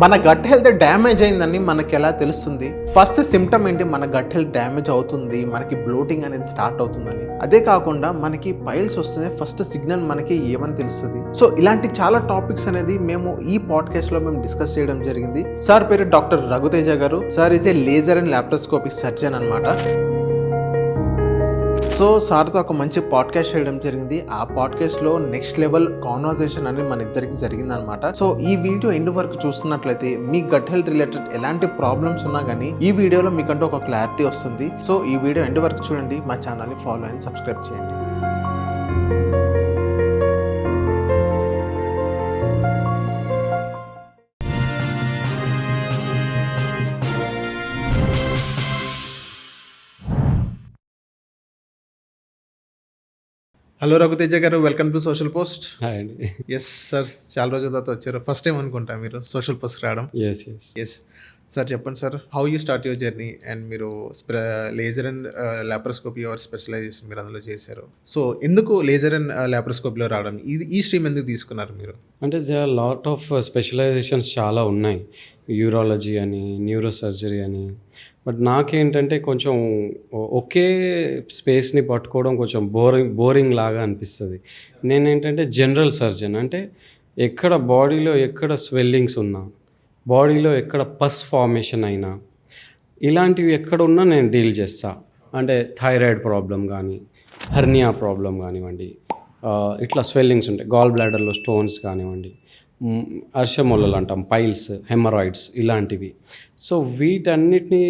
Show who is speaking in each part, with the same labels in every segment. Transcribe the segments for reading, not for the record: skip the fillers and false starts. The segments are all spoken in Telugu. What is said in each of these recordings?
Speaker 1: మన గట్ హెల్త్ డ్యామేజ్ అయిందని మనకి ఎలా తెలుస్తుంది? ఫస్ట్ సిమ్టమ్ ఏంటి? మన గట్ హెల్త్ డ్యామేజ్ అవుతుంది, మనకి బ్లోటింగ్ అనేది స్టార్ట్ అవుతుందని. అదే కాకుండా మనకి పైల్స్ వస్తుంది, ఫస్ట్ సిగ్నల్ మనకి ఏమని తెలుస్తుంది? సో ఇలాంటి చాలా టాపిక్స్ అనేది మేము ఈ పాడ్కాస్ట్ లో మేము డిస్కస్ చేయడం జరిగింది. సార్ పేరు డాక్టర్ రఘుతేజ గారు. Sir is a laser and laparoscopic surgeon అన్నమాట. సో సార్తో ఒక మంచి పాడ్కాస్ట్ చేయడం జరిగింది. ఆ పాడ్కాస్ట్లో నెక్స్ట్ లెవెల్ కాన్వర్సేషన్ అనేది మన ఇద్దరికి జరిగిందనమాట. సో ఈ వీడియో ఎండ్ వరకు చూస్తున్నట్లయితే మీ గట్ హెల్త్ రిలేటెడ్ ఎలాంటి ప్రాబ్లమ్స్ ఉన్నా కానీ ఈ వీడియోలో మీకంటూ ఒక క్లారిటీ వస్తుంది. సో ఈ వీడియో ఎండ్ వరకు చూడండి, మా ఛానల్ని ఫాలో అండ్ సబ్స్క్రైబ్ చేయండి. Hello Raghuteja garu, welcome to social post.
Speaker 2: Hi అండి.
Speaker 1: ఎస్ సార్, చాలా రోజుల తర్వాత వచ్చారు. ఫస్ట్ టైం అనుకుంటా మీరు సోషల్ పోస్ట్ రావడం. ఎస్ సార్, చెప్పండి sir, how you start your journey and మీరు laser and laparoscopy are specialization మీరు అందులో చేశారు. సో ఎందుకు లేజర్ అండ్ లాప్రోస్కోపీలో రావడం, ఈ స్ట్రీమ్ ఎందుకు తీసుకున్నారు మీరు?
Speaker 2: అంటే లాట్ ఆఫ్ స్పెషలైజేషన్స్ చాలా ఉన్నాయి, యూరాలజీ అని, న్యూరో సర్జరీ అని. బట్ నాకేంటంటే కొంచెం ఒకే స్పేస్ని పట్టుకోవడం కొంచెం బోరింగ్ లాగా అనిపిస్తుంది. నేనేంటంటే జనరల్ సర్జన్, అంటే ఎక్కడ బాడీలో ఎక్కడ స్వెల్లింగ్స్ ఉన్నా, బాడీలో ఎక్కడ పస్ ఫార్మేషన్ అయినా, ఇలాంటివి ఎక్కడున్నా నేను డీల్ చేస్తా. అంటే థైరాయిడ్ ప్రాబ్లం కానీ, హెర్నియా ప్రాబ్లం కానివ్వండి, ఇట్లా స్వెల్లింగ్స్ ఉంటాయి, గాల్ బ్లాడర్లో స్టోన్స్ కానివ్వండి, అర్షమొల్లలు అంటాం, పైల్స్, హెమరాయిడ్స్ ఇలాంటివి. సో వీటన్నిటిని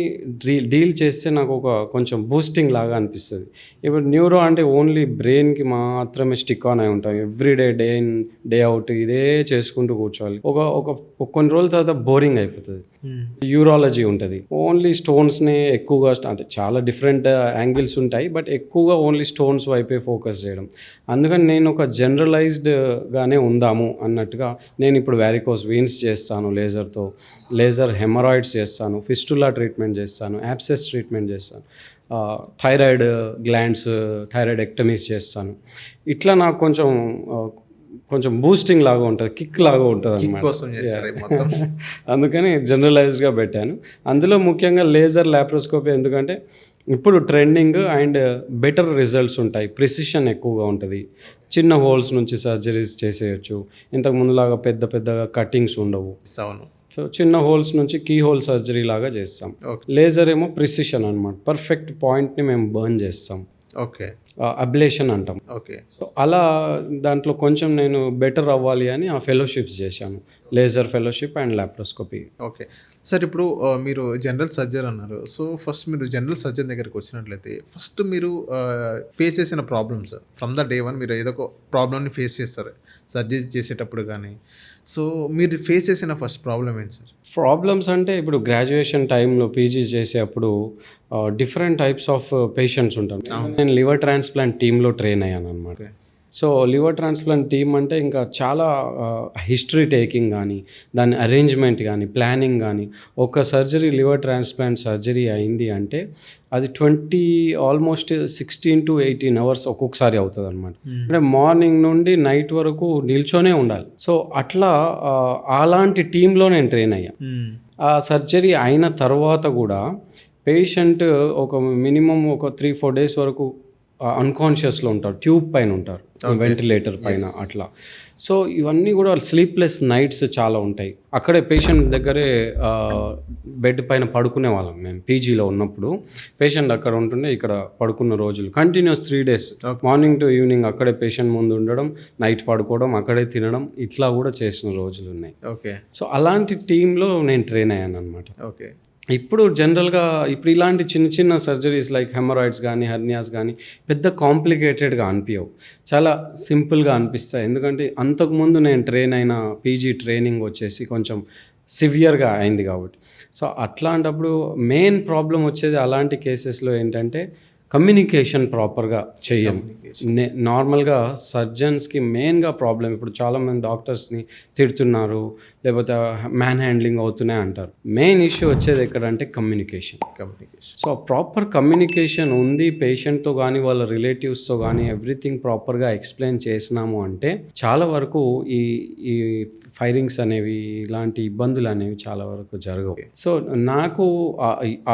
Speaker 2: డీల్ చేస్తే నాకు ఒక కొంచెం బూస్టింగ్ లాగా అనిపిస్తుంది. ఇప్పుడు న్యూరో అంటే ఓన్లీ బ్రెయిన్కి మాత్రమే స్టిక్ ఆన్ అయి ఉంటాం, everyday day in day out ఇదే చేసుకుంటూ కూర్చోవాలి. ఒక కొన్ని రోజుల తర్వాత బోరింగ్ అయిపోతుంది. యూరాలజీ ఉంటుంది, ఓన్లీ స్టోన్స్ని ఎక్కువగా, అంటే చాలా డిఫరెంట్ యాంగిల్స్ ఉంటాయి, బట్ ఎక్కువగా ఓన్లీ స్టోన్స్ వైపే ఫోకస్ చేయడం. అందుకని నేను ఒక జనరలైజ్డ్గానే ఉందాము అన్నట్టుగా నేను ఇప్పుడు వారికోస్ వీన్స్ చేస్తాను లేజర్తో, లేజర్ హెమరాయిడ్స్ చేస్తాను, ఫిస్టులా ట్రీట్మెంట్ చేస్తాను, యాబ్సెస్ ట్రీట్మెంట్ చేస్తాను, థైరాయిడ్ గ్లాండ్స్ థైరాయిడ్ ఎక్టమీస్ చేస్తాను. ఇట్లా నాకు కొంచెం బూస్టింగ్ లాగా ఉంటుంది, కిక్ లాగా ఉంటుంది అన్నమాట. అందుకని జనరలైజ్డ్గా పెట్టాను. అందులో ముఖ్యంగా లేజర్ లాప్రోస్కోపీ, ఎందుకంటే ఇప్పుడు ట్రెండింగ్ అండ్ బెటర్ రిజల్ట్స్ ఉంటాయి, ప్రిసిషన్ ఎక్కువగా ఉంటుంది, చిన్న హోల్స్ నుంచి సర్జరీస్ చేసేయచ్చు, ఇంతకు ముందులాగా పెద్దగా కటింగ్స్ ఉండవు.
Speaker 1: అవును.
Speaker 2: సో చిన్న హోల్స్ నుంచి కీ హోల్ సర్జరీ లాగా చేస్తాం. లేజర్ ఏమో ప్రిసిషన్ అనమాట, పర్ఫెక్ట్ పాయింట్ని మేము బర్న్ చేస్తాం.
Speaker 1: ఓకే,
Speaker 2: అబ్లేషన్ అంటాం.
Speaker 1: ఓకే.
Speaker 2: సో అలా దాంట్లో కొంచెం నేను బెటర్ అవ్వాలి అని ఆ ఫెలోషిప్స్ చేశాను, laser fellowship and laparoscopy.
Speaker 1: Okay sir, ఇప్పుడు మీరు జనరల్ సర్జన్ అన్నారు. సో ఫస్ట్ మీరు జనరల్ సర్జన్ దగ్గరికి వచ్చినట్లయితే ఫస్ట్ మీరు ఫేస్ చేసిన problems from the day one, మీరు ఏదో ఒక ప్రాబ్లమ్ని ఫేస్ చేస్తారు సర్జరీ చేసేటప్పుడు కానీ. సో మీరు ఫేస్ చేసిన ఫస్ట్ ప్రాబ్లం ఏంటి సార్?
Speaker 2: ప్రాబ్లమ్స్ అంటే ఇప్పుడు గ్రాడ్యుయేషన్ టైంలో పీజీ చేసేటప్పుడు డిఫరెంట్ టైప్స్ ఆఫ్ పేషెంట్స్ ఉంటాను. నేను లివర్ ట్రాన్స్ప్లాంట్ టీంలో ట్రైన్ అయ్యాను అనమాట. సో లివర్ ట్రాన్స్ప్లాంట్ టీమ్ అంటే ఇంకా చాలా హిస్టరీ టేకింగ్ కానీ, దాని అరేంజ్మెంట్ కానీ, ప్లానింగ్ కానీ. ఒక సర్జరీ, లివర్ ట్రాన్స్ప్లాంట్ సర్జరీ అయింది అంటే అది ఆల్మోస్ట్ 16 to 18 hours ఒక్కొక్కసారి అవుతుంది అనమాట. అంటే మార్నింగ్ నుండి నైట్ వరకు నిల్చొనే ఉండాలి. సో అట్లా అలాంటి టీంలో నేను ట్రైన్ అయ్యా. ఆ సర్జరీ అయిన తర్వాత కూడా పేషెంట్ ఒక మినిమం ఒక 3-4 days వరకు అన్కాన్షియస్లో ఉంటారు, ట్యూబ్ పైన ఉంటారు, వెంటిలేటర్ పైన అట్లా. సో ఇవన్నీ కూడా స్లీప్లెస్ నైట్స్ చాలా ఉంటాయి. అక్కడే పేషెంట్ దగ్గరే బెడ్ పైన పడుకునే వాళ్ళం మేము పీజీలో ఉన్నప్పుడు. పేషెంట్ అక్కడ ఉంటుండే, ఇక్కడ పడుకున్న రోజులు continuous 3 days, morning to evening అక్కడే పేషెంట్ ముందు ఉండడం, నైట్ పడుకోవడం, అక్కడే తినడం, ఇట్లా కూడా చేసిన రోజులు ఉన్నాయి.
Speaker 1: ఓకే.
Speaker 2: సో అలాంటి టీంలో నేను ట్రైన్ అయ్యాను అనమాట.
Speaker 1: ఓకే.
Speaker 2: ఇప్పుడు జనరల్గా ఇప్పుడు ఇలాంటి చిన్న సర్జరీస్ లైక్ హెమరాయిడ్స్ కానీ, హెర్నియాస్ కానీ పెద్ద కాంప్లికేటెడ్గా అనిపించవు, చాలా సింపుల్గా అనిపిస్తాయి. ఎందుకంటే అంతకుముందు నేను ట్రైన్ అయిన పీజీ ట్రైనింగ్ వచ్చేసి కొంచెం సివియర్గా అయింది కాబట్టి. సో అట్లాంటప్పుడు మెయిన్ ప్రాబ్లం వచ్చేది అలాంటి కేసెస్లో ఏంటంటే కమ్యూనికేషన్ ప్రాపర్గా చెయ్యం. నార్మల్గా సర్జన్స్కి మెయిన్గా ప్రాబ్లం, ఇప్పుడు చాలామంది డాక్టర్స్ని తిడుతున్నారు, లేకపోతే మ్యాన్ హ్యాండ్లింగ్ అవుతున్నాయి అంటారు. మెయిన్ ఇష్యూ వచ్చేది ఎక్కడంటే కమ్యూనికేషన్. సో ప్రాపర్ కమ్యూనికేషన్ ఉంది పేషెంట్తో కానీ వాళ్ళ రిలేటివ్స్తో కానీ ఎవ్రీథింగ్ ప్రాపర్గా ఎక్స్ప్లెయిన్ చేసినాము అంటే చాలా వరకు ఈ ఈ ఫైరింగ్స్ అనేవి, ఇలాంటి ఇబ్బందులు అనేవి చాలా వరకు జరగవు. సో నాకు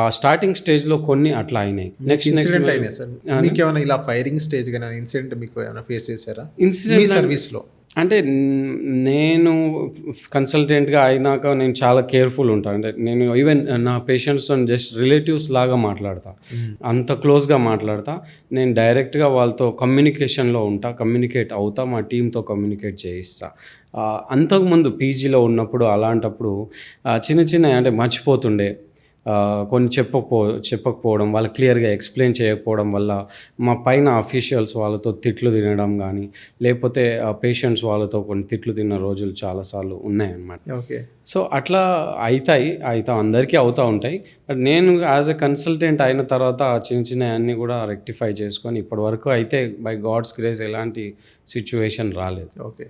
Speaker 2: ఆ స్టార్టింగ్ స్టేజ్లో కొన్ని అట్లా అయినాయి. నెక్స్ట్
Speaker 1: మీకు ఏమైనా ఇలా ఫైరింగ్ స్టేజ్ కానీ ఇన్సిడెంట్ మీకు ఏమైనా ఫేస్ చేశారా
Speaker 2: ఇన్సిడెంట్
Speaker 1: సర్వీస్లో?
Speaker 2: అంటే నేను కన్సల్టెంట్గా అయినాక నేను చాలా కేర్ఫుల్ ఉంటాను. అంటే నేను ఈవెన్ నా పేషెంట్స్తో జస్ట్ రిలేటివ్స్ లాగా మాట్లాడతా, అంత క్లోజ్గా మాట్లాడతా. నేను డైరెక్ట్గా వాళ్ళతో కమ్యూనికేషన్లో ఉంటా, కమ్యూనికేట్ అవుతా, మా టీంతో కమ్యూనికేట్ చేయిస్తా. అంతకుముందు పీజీలో ఉన్నప్పుడు అలాంటప్పుడు చిన్న చిన్న అంటే మర్చిపోతుండే, కొన్ని చెప్పకపోవడం, వాళ్ళు క్లియర్గా ఎక్స్ప్లెయిన్ చేయకపోవడం వల్ల మా పైన అఫీషియల్స్ వాళ్ళతో తిట్లు తినడం కానీ, లేకపోతే పేషెంట్స్ వాళ్ళతో కొన్ని తిట్లు తిన్న రోజులు చాలాసార్లు ఉన్నాయన్నమాట.
Speaker 1: ఓకే.
Speaker 2: సో అట్లా అందరికీ అవుతూ ఉంటాయి. బట్ నేను యాజ్ ఎ కన్సల్టెంట్ అయిన తర్వాత చిన్న చిన్న అన్నీ కూడా రెక్టిఫై చేసుకొని ఇప్పటి వరకు అయితే బై గాడ్స్ గ్రేస్ ఎలాంటి సిచ్యువేషన్ రాలేదు.
Speaker 1: ఓకే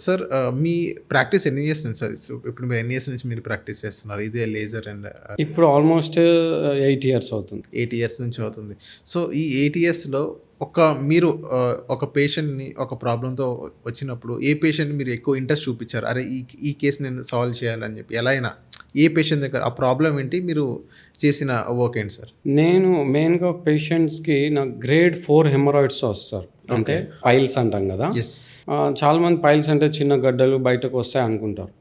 Speaker 1: సార్, మీ ప్రాక్టీస్ ఎన్ని ఇయర్స్ నుంచి సార్? ఇప్పుడు మీరు ఎన్ని ఇయర్స్ నుంచి మీరు ప్రాక్టీస్ చేస్తున్నారు ఇదే లేజర్ అండ్?
Speaker 2: ఇప్పుడు ఆల్మోస్ట్ 8 years అవుతుంది.
Speaker 1: 8 years నుంచి అవుతుంది. సో ఈ 8 yearsలో మీరు ఒక పేషెంట్ని ఒక ప్రాబ్లంతో వచ్చినప్పుడు ఏ పేషెంట్ మీరు ఎక్కువ ఇంట్రెస్ట్ చూపించారు, అరే ఈ కేసు నేను సాల్వ్ చేయాలని చెప్పి? ఎలా అయినా ఏ పేషెంట్ దగ్గర ఆ ప్రాబ్లం ఏంటి, మీరు చేసిన వర్క్ ఏంటి సార్?
Speaker 2: నేను మెయిన్గా పేషెంట్స్కి నాకు grade 4 హెమరాయిడ్స్ వస్తారు. అంటే పైల్స్ అంటాం కదా. చాలామంది పైల్స్ అంటే చిన్న గడ్డలు బయటకు వస్తాయి అనుకుంటారు.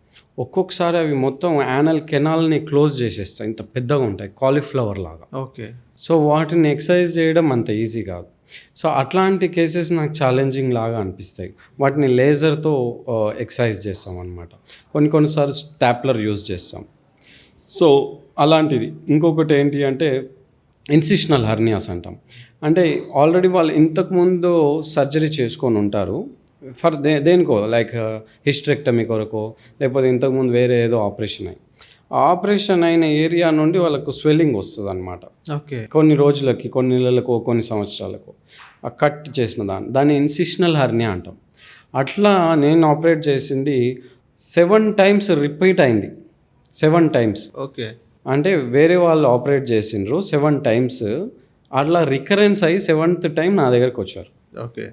Speaker 2: ఒక్కొక్కసారి అవి మొత్తం యానల్ కెనాల్ని క్లోజ్ చేసేస్తాయి, ఇంత పెద్దగా ఉంటాయి, కాలీఫ్లవర్ లాగా.
Speaker 1: ఓకే. సో
Speaker 2: వాటిని ఎక్సర్సైజ్ చేయడం అంత ఈజీ కాదు. సో అట్లాంటి కేసెస్ నాకు ఛాలెంజింగ్ లాగా అనిపిస్తాయి. వాటిని లేజర్తో ఎక్సర్సైజ్ చేస్తాం అనమాట. కొన్నిసార్లు స్టాప్లర్ యూజ్ చేస్తాం. సో అలాంటిది. ఇంకొకటి ఏంటి అంటే ఇన్సిషనల్ హర్నియాస్ అంటాం. అంటే ఆల్రెడీ వాళ్ళు ఇంతకుముందు సర్జరీ చేసుకొని ఉంటారు ఫర్ దేనికో, లైక్ హిస్టరెక్టమీ కొరకో, లేకపోతే ఇంతకుముందు వేరే ఏదో ఆపరేషన్ అయ్యి, ఆపరేషన్ అయిన ఏరియా నుండి వాళ్ళకు స్వెల్లింగ్ వస్తుంది అనమాట.
Speaker 1: ఓకే.
Speaker 2: కొన్ని రోజులకి, కొన్ని నెలలకు, కొన్ని సంవత్సరాలకు ఆ కట్ చేసిన దాన్ని ఇన్సిషనల్ హర్నియా అంటాం. అట్లా నేను ఆపరేట్ చేసింది 7 times రిపీట్ అయింది. 7 times.
Speaker 1: ఓకే.
Speaker 2: అంటే వేరే వాళ్ళు ఆపరేట్ చేసిండ్రు 7 times, అట్లా రికరెన్స్ అయ్యి 7th time నా దగ్గరకు వచ్చారు.
Speaker 1: ఓకే.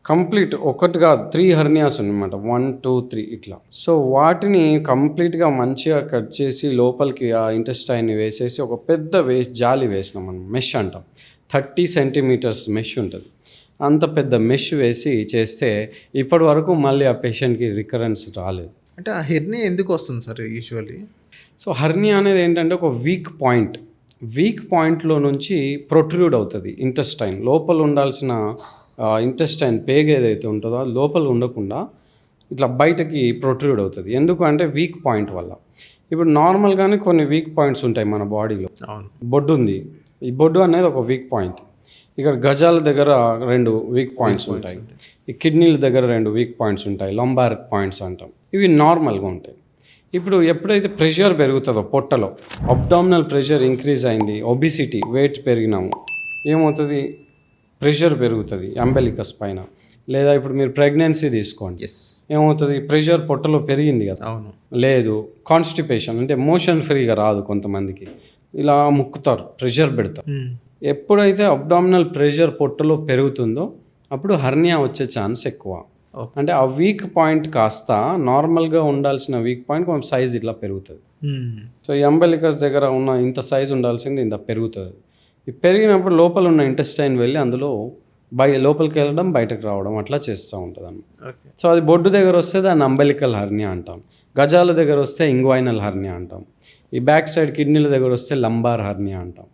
Speaker 2: కంప్లీట్ ఒకటిగా 3 హర్నియాస్ అనమాట, 1, 2, 3 ఇట్లా. సో వాటిని కంప్లీట్గా మంచిగా కట్ చేసి లోపలికి ఆ ఇంటెస్టైన్ని వేసేసి ఒక పెద్ద జాలి వేసినాం మనం, మెష్ అంటాం. 30 centimeters మెష్ ఉంటుంది. అంత పెద్ద మెష్ వేసి చేస్తే ఇప్పటి వరకు మళ్ళీ ఆ పేషెంట్కి రికరెన్స్ రాలేదు.
Speaker 1: అంటే ఆ హెర్నియా ఎందుకు వస్తుంది సార్ యూజువల్లీ?
Speaker 2: సో హర్నియా అనేది ఏంటంటే ఒక వీక్ పాయింట్లో నుంచి ప్రొట్రూడ్ అవుతుంది ఇంటెస్టైన్. లోపల ఉండాల్సిన ఇంటెస్టైన్ పేగ్ ఏదైతే ఉంటుందో అది లోపల ఉండకుండా ఇట్లా బయటకి ప్రొట్రూడ్ అవుతుంది. ఎందుకు అంటే వీక్ పాయింట్ వల్ల. ఇప్పుడు నార్మల్గానే కొన్ని వీక్ పాయింట్స్ ఉంటాయి మన బాడీలో. బొడ్డు ఉంది, ఈ బొడ్డు అనేది ఒక వీక్ పాయింట్. ఇక్కడ గజాల దగ్గర 2 వీక్ పాయింట్స్ ఉంటాయి, ఈ కిడ్నీల దగ్గర 2 వీక్ పాయింట్స్ ఉంటాయి, లంబార్ పాయింట్స్ అంటాం. ఇవి నార్మల్గా ఉంటాయి. ఇప్పుడు ఎప్పుడైతే ప్రెషర్ పెరుగుతుందో పొట్టలో, అబ్డామినల్ ప్రెషర్ ఇంక్రీజ్ అయింది, ఒబిసిటీ, వెయిట్ పెరిగినాము, ఏమవుతుంది, ప్రెషర్ పెరుగుతుంది అంబెలికస్ పైన. లేదా ఇప్పుడు మీరు ప్రెగ్నెన్సీ తీసుకోండి, ఏమవుతుంది, ప్రెషర్ పొట్టలో పెరిగింది కదా.
Speaker 1: అవును. లేదు,
Speaker 2: కాన్స్టిపేషన్ అంటే మోషన్ ఫ్రీగా రాదు, కొంతమందికి ఇలా ముక్కుతారు, ప్రెషర్ పెడతారు. ఎప్పుడైతే అబ్డామినల్ ప్రెషర్ పొట్టలో పెరుగుతుందో అప్పుడు హర్నియా వచ్చే ఛాన్స్ ఎక్కువ. అంటే ఆ వీక్ పాయింట్ కాస్త నార్మల్గా ఉండాల్సిన వీక్ పాయింట్ కొంచెం సైజ్ ఇట్లా పెరుగుతుంది. సో ఈ అంబెలికస్ దగ్గర ఉన్న ఇంత సైజ్ ఉండాల్సింది ఇంత పెరుగుతుంది. ఈ పెరిగినప్పుడు లోపల ఉన్న ఇంటెస్టైన్ వెళ్ళి అందులో లోపలికి వెళ్ళడం, బయటకు రావడం అట్లా చేస్తూ ఉంటుంది అన్నమాట. సో అది బొడ్డు దగ్గర వస్తే దాన్ని అంబెలికల్ హర్నియా అంటాం. గజాల దగ్గర వస్తే ఇంగ్వైనల్ హర్నియా అంటాం. ఈ బ్యాక్ సైడ్ కిడ్నీల దగ్గర వస్తే లంబార్ హర్నియా అంటాం.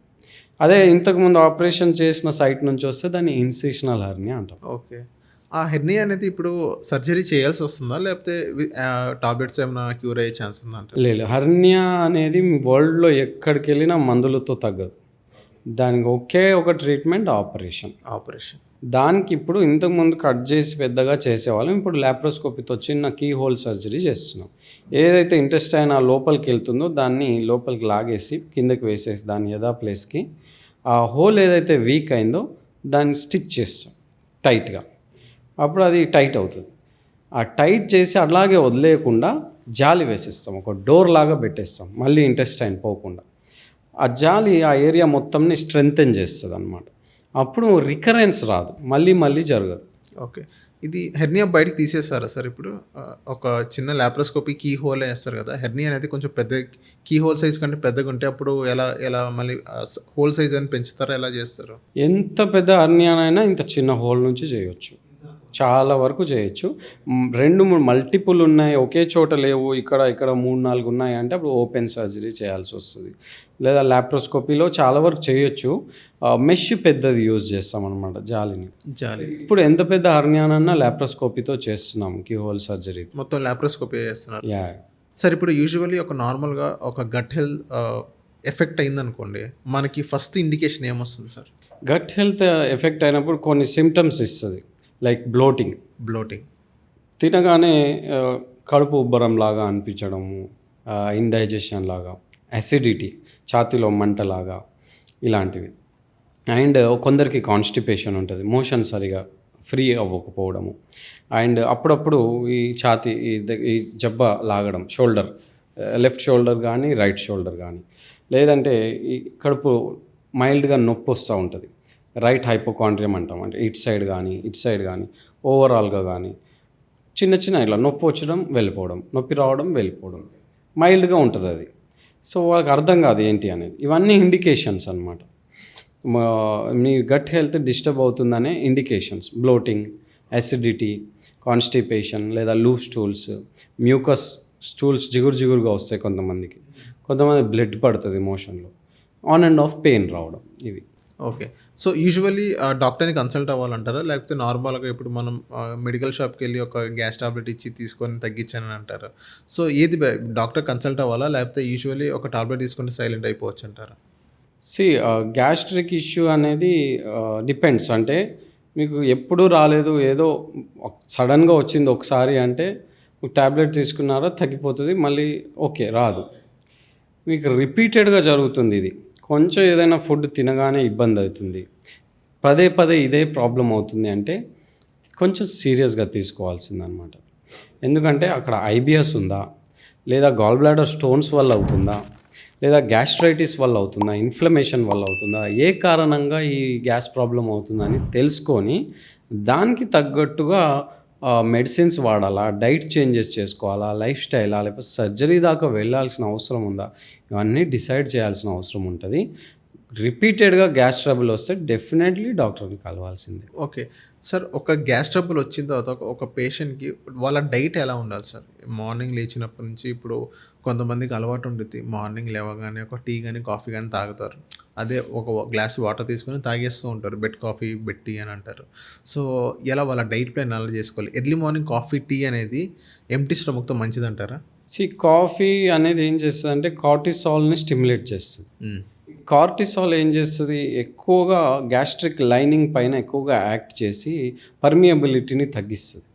Speaker 2: అదే ఇంతకుముందు ఆపరేషన్ చేసిన సైట్ నుంచి వస్తే దాన్ని ఇన్సిషనల్ హర్నియా అంటాం.
Speaker 1: ఓకే. ఆ హెర్నియా అనేది ఇప్పుడు సర్జరీ చేయాల్సి వస్తుందా, లేకపోతే టాబ్లెట్స్ ఏమైనా క్యూర్ అయ్యే ఛాన్స్ ఉందా? అంటే
Speaker 2: లేదు, హర్నియా అనేది వరల్డ్లో ఎక్కడికి వెళ్ళినా మందులతో తగ్గదు. దానికి ఒకే ఒక ట్రీట్మెంట్, ఆపరేషన్. దానికి ఇప్పుడు ఇంతకుముందు కట్ చేసి పెద్దగా చేసేవాళ్ళం, ఇప్పుడు ల్యాప్రోస్కోపీతో చిన్న కీ హోల్ సర్జరీ చేస్తున్నాం. ఏదైతే ఇంటెస్టైన్ ఆ లోపలికి వెళ్తుందో దాన్ని లోపలికి లాగేసి కిందకి వేసేసి దాని యథా ప్లేస్కి ఆ హోల్ ఏదైతే వీక్ అయిందో దాన్ని స్టిచ్ చేస్తాం టైట్గా. అప్పుడు అది టైట్ అవుతుంది. ఆ టైట్ చేసి అలాగే వదిలేయకుండా జాలి వేసిస్తాం, ఒక డోర్ లాగా పెట్టేస్తాం, మళ్ళీ ఇంటెస్టైన్ పోకుండా. ఆ జాలి ఆ ఏరియా మొత్తంని స్ట్రెంగ్తెన్ చేస్తుంది అనమాట. అప్పుడు రికరెన్స్ రాదు, మళ్ళీ మళ్ళీ జరగదు.
Speaker 1: ఓకే. ఇది హెర్నియా బయటికి తీసేస్తారా సార్ ఇప్పుడు? ఒక చిన్న లాప్రోస్కోపీ కీ హోల్ వేస్తారు కదా, హెర్నియా అనేది కొంచెం పెద్ద కీ హోల్ సైజ్ కంటే పెద్దగా ఉంటే అప్పుడు ఎలా ఎలా మళ్ళీ హోల్ సైజ్ అని పెంచుతారా, ఎలా చేస్తారు?
Speaker 2: ఎంత పెద్ద హెర్నియానైనా ఇంత చిన్న హోల్ నుంచి చేయొచ్చు, చాలా వరకు చేయొచ్చు. 2-3 మల్టిపుల్ ఉన్నాయి, ఒకే చోట లేవు, ఇక్కడ 3-4 ఉన్నాయి అంటే అప్పుడు ఓపెన్ సర్జరీ చేయాల్సి వస్తుంది. లేదా లాప్రోస్కోపీలో చాలా వరకు చేయొచ్చు. మెష్ పెద్దది యూజ్ చేస్తాం అనమాట, జాలి. ఇప్పుడు ఎంత పెద్ద హెర్నియానన్నా లాప్రోస్కోపీతో చేస్తున్నాం, కీ హోల్ సర్జరీ
Speaker 1: మొత్తం లాప్రోస్కోపీ చేస్తున్నారు.
Speaker 2: యా.
Speaker 1: సార్ ఇప్పుడు యూజువల్లీ ఒక నార్మల్గా ఒక గట్ హెల్త్ ఎఫెక్ట్ అయిందనుకోండి, మనకి ఫస్ట్ ఇండికేషన్ ఏమొస్తుంది సార్?
Speaker 2: గట్ హెల్త్ ఎఫెక్ట్ అయినప్పుడు కొన్ని సిమ్టమ్స్ ఇస్తుంది, లైక్ బ్లోటింగ్. తినగానే కడుపు ఉబ్బరం లాగా అనిపించడము, ఇండైజెషన్ లాగా, అసిడిటీ, ఛాతీలో మంటలాగా, ఇలాంటివి. అండ్ కొందరికి కాన్స్టిపేషన్ ఉంటుంది, మోషన్ సరిగా ఫ్రీ అవ్వకపోవడము. అండ్ అప్పుడప్పుడు ఈ ఛాతీ ఈ జబ్బ లాగడం, షోల్డర్, లెఫ్ట్ షోల్డర్ కానీ రైట్ షోల్డర్ కానీ, లేదంటే ఈ కడుపు మైల్డ్గా నొప్పి వస్తూ ఉంటుంది, రైట్ హైపోకాండ్రియం అంటాం, అంటే ఇటు సైడ్ కానీ ఓవరాల్గా కానీ చిన్న ఇట్లా నొప్పి వచ్చడం వెళ్ళిపోవడం, నొప్పి రావడం వెళ్ళిపోవడం, మైల్డ్గా ఉంటుంది అది. సో వాళ్ళకి అర్థం కాదు ఏంటి అనేది. ఇవన్నీ ఇండికేషన్స్ అనమాట, మీ గట్ హెల్త్ డిస్టర్బ్ అవుతుందనే ఇండికేషన్స్. బ్లోటింగ్, అసిడిటీ, కాన్స్టిపేషన్, లేదా లూజ్ స్టూల్స్, మ్యూకస్ స్టూల్స్ జిగురుగా వస్తాయి కొంతమందికి, కొంతమంది బ్లడ్ పడుతుంది మోషన్లో, ఆన్ అండ్ ఆఫ్ పెయిన్ రావడం, ఇవి.
Speaker 1: ఓకే. సో యూజువల్లీ డాక్టర్ని కన్సల్ట్ అవ్వాలంటారా, లేకపోతే నార్మల్గా ఇప్పుడు మనం మెడికల్ షాప్కి వెళ్ళి ఒక గ్యాస్ టాబ్లెట్ ఇచ్చి తీసుకొని తగ్గించానని అంటారు? సో ఏది డాక్టర్ కన్సల్ట్ అవ్వాలా, లేకపోతే యూజువల్లీ ఒక టాబ్లెట్ తీసుకుంటే సైలెంట్ అయిపోవచ్చు అంటారా?
Speaker 2: గ్యాస్ట్రిక్ ఇష్యూ అనేది డిపెండ్స్. అంటే మీకు ఎప్పుడూ రాలేదు, ఏదో సడన్గా వచ్చింది ఒకసారి అంటే ట్యాబ్లెట్ తీసుకున్నారా తగ్గిపోతుంది, మళ్ళీ ఓకే రాదు. మీకు రిపీటెడ్గా జరుగుతుంది ఇది, కొంచెం ఏదైనా ఫుడ్ తినగానే ఇబ్బంది అవుతుంది, పదే ఇదే ప్రాబ్లం అవుతుంది అంటే కొంచెం సీరియస్గా తీసుకోవాల్సిందనమాట. ఎందుకంటే అక్కడ ఐబిఎస్ ఉందా, లేదా గాల్ బ్లాడర్ స్టోన్స్ వల్ల అవుతుందా, లేదా గ్యాస్ట్రైటిస్ వల్ల అవుతుందా, ఇన్ఫ్లమేషన్ వల్ల అవుతుందా, ఏ కారణంగా ఈ గ్యాస్ ప్రాబ్లం అవుతుందని తెలుసుకొని దానికి తగ్గట్టుగా మెడిసిన్స్ వాడాలా, డైట్ చేంజెస్ చేసుకోవాలా, లైఫ్ స్టైలా, లేకపోతే సర్జరీ దాకా వెళ్ళాల్సిన అవసరం ఉందా, ఇవన్నీ డిసైడ్ చేయాల్సిన అవసరం ఉంటుంది. రిపీటెడ్గా గ్యాస్ ట్రబుల్ వస్తే డెఫినెట్లీ డాక్టర్ని కలవాల్సిందే.
Speaker 1: ఓకే సార్, ఒక గ్యాస్ ట్రబుల్ వచ్చిన తర్వాత ఒక పేషెంట్కి వాళ్ళ డైట్ ఎలా ఉండాలి సార్? మార్నింగ్ లేచినప్పటి నుంచి ఇప్పుడు కొంతమందికి అలవాటు ఉంటుంది, మార్నింగ్ లేవగానే ఒక టీ కానీ కాఫీ కానీ తాగుతారు, అదే ఒక గ్లాస్ వాటర్ తీసుకొని తాగేస్తూ ఉంటారు, బెడ్ కాఫీ బెడ్ టీ అని అంటారు. సో ఎలా వాళ్ళ డైట్ ప్లాన్ ఎలా చేసుకోవాలి? ఎర్లీ మార్నింగ్ కాఫీ టీ అనేది ఎంప్టీ స్టమక్తో మంచిదంటారా?
Speaker 2: కాఫీ అనేది ఏం చేస్తుంది అంటే కార్టిసాల్ని స్టిమ్యులేట్ చేస్తుంది. కార్టిసాల్ ఏం చేస్తుంది, ఎక్కువగా గ్యాస్ట్రిక్ లైనింగ్ పైన ఎక్కువగా యాక్ట్ చేసి పర్మియబిలిటీని తగ్గిస్తుంది,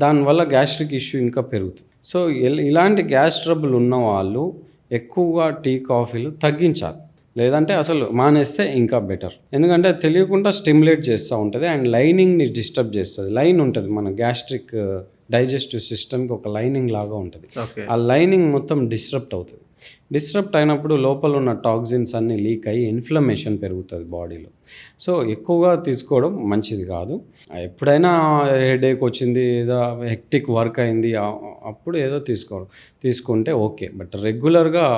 Speaker 2: దానివల్ల గ్యాస్ట్రిక్ ఇష్యూ ఇంకా పెరుగుతుంది. సో ఇలాంటి గ్యాస్ ట్రబుల్ ఉన్న వాళ్ళు ఎక్కువగా టీ కాఫీలు తగ్గించాలి, లేదంటే అసలు మానేస్తే ఇంకా బెటర్. ఎందుకంటే తెలియకుండా స్టిమ్యులేట్ చేస్తూ ఉంటుంది అండ్ లైనింగ్ని డిస్టర్బ్ చేస్తుంది. లైన్ ఉంటుంది మన గ్యాస్ట్రిక్ డైజెస్టివ్ సిస్టమ్కి, ఒక లైనింగ్ లాగా ఉంటుంది. ఆ లైనింగ్ మొత్తం డిస్టర్బ్ అవుతుంది. డిస్టర్బ్ అయినప్పుడు లోపల ఉన్న టాక్సిన్స్ అన్నీ లీక్ అయ్యి ఇన్ఫ్లమేషన్ పెరుగుతుంది బాడీలో. సో ఎక్కువగా తీసుకోవడం మంచిది కాదు. ఎప్పుడైనా హెడేక్ వచ్చింది, ఏదో హెక్టిక్ వర్క్ అయింది, అప్పుడు ఏదో తీసుకుంటే ఓకే, బట్ రెగ్యులర్గా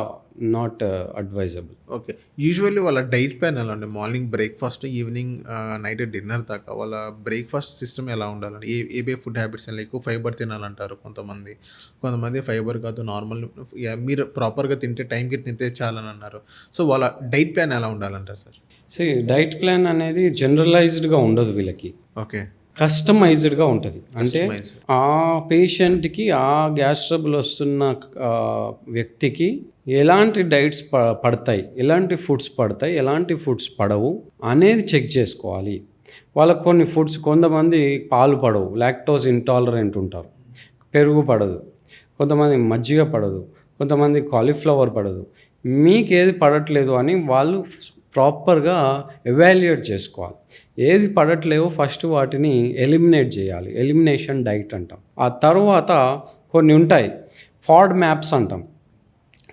Speaker 2: నాట్ అడ్వైజబుల్.
Speaker 1: ఓకే. యూజువల్లీ వాళ్ళ డైట్ ప్లాన్ ఎలా ఉండాలి? Morning breakfast, evening night dinner దాకా వాళ్ళ బ్రేక్ఫాస్ట్ సిస్టమ్ ఎలా ఉండాలండి? ఏ ఫుడ్ హ్యాబిట్స్ అని? ఎక్కువ ఫైబర్ తినాలంటారు కొంతమంది ఫైబర్ కాదు, నార్మల్ మీరు ప్రాపర్గా తింటే టైంకి తింటే చాలని అన్నారు. సో వాళ్ళ డైట్ ప్లాన్ ఎలా ఉండాలంటారు సార్?
Speaker 2: డైట్ ప్లాన్ అనేది జనరలైజ్డ్గా ఉండదు వీళ్ళకి,
Speaker 1: ఓకే,
Speaker 2: కస్టమైజ్డ్గా ఉంటుంది. అంటే ఆ పేషెంట్కి, ఆ గ్యాస్ ట్రబుల్ వస్తున్న వ్యక్తికి ఎలాంటి డైట్స్ పడతాయి, ఎలాంటి ఫుడ్స్ పడతాయి, ఎలాంటి ఫుడ్స్ పడవు అనేది చెక్ చేసుకోవాలి. వాళ్ళకు కొన్ని ఫుడ్స్, కొంతమంది పాలు పడవు, లాక్టోజ్ ఇంటాలరెంట్ ఉంటారు, పెరుగు పడదు, కొంతమంది మజ్జిగ పడదు, కొంతమంది కాలీఫ్లవర్ పడదు. మీకు ఏది పడట్లేదు అని వాళ్ళు ప్రాపర్గా ఎవాల్యుయేట్ చేసుకోవాలి. ఏది పడట్లేవో ఫస్ట్ వాటిని ఎలిమినేట్ చేయాలి. ఎలిమినేషన్ డైట్ అంటాం. ఆ తర్వాత కొన్ని ఉంటాయి, ఫాడ్ మ్యాప్స్ అంటాం,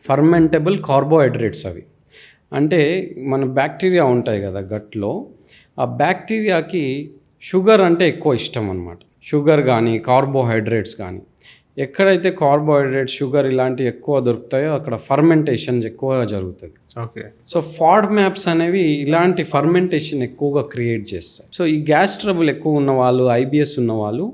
Speaker 2: ఫర్మెంటబుల్ కార్బోహైడ్రేట్స్. అవి అంటే మన బ్యాక్టీరియా ఉంటాయి కదా గట్లో, ఆ బ్యాక్టీరియాకి షుగర్ అంటే ఎక్కువ ఇష్టం అన్నమాట. షుగర్ కానీ కార్బోహైడ్రేట్స్ కానీ, ఎక్కడైతే కార్బోహైడ్రేట్స్ షుగర్ ఇలాంటివి ఎక్కువ దొరుకుతాయో అక్కడ ఫర్మెంటేషన్ ఎక్కువగా జరుగుతుంది.
Speaker 1: ఓకే.
Speaker 2: సో ఫాడ్ మ్యాప్స్ అనేవి ఇలాంటి ఫర్మెంటేషన్ ఎక్కువగా క్రియేట్ చేస్తాయి. సో ఈ గ్యాస్ ట్రబుల్ ఎక్కువ ఉన్న వాళ్ళు, ఐబిఎస్ ఉన్న వాళ్ళు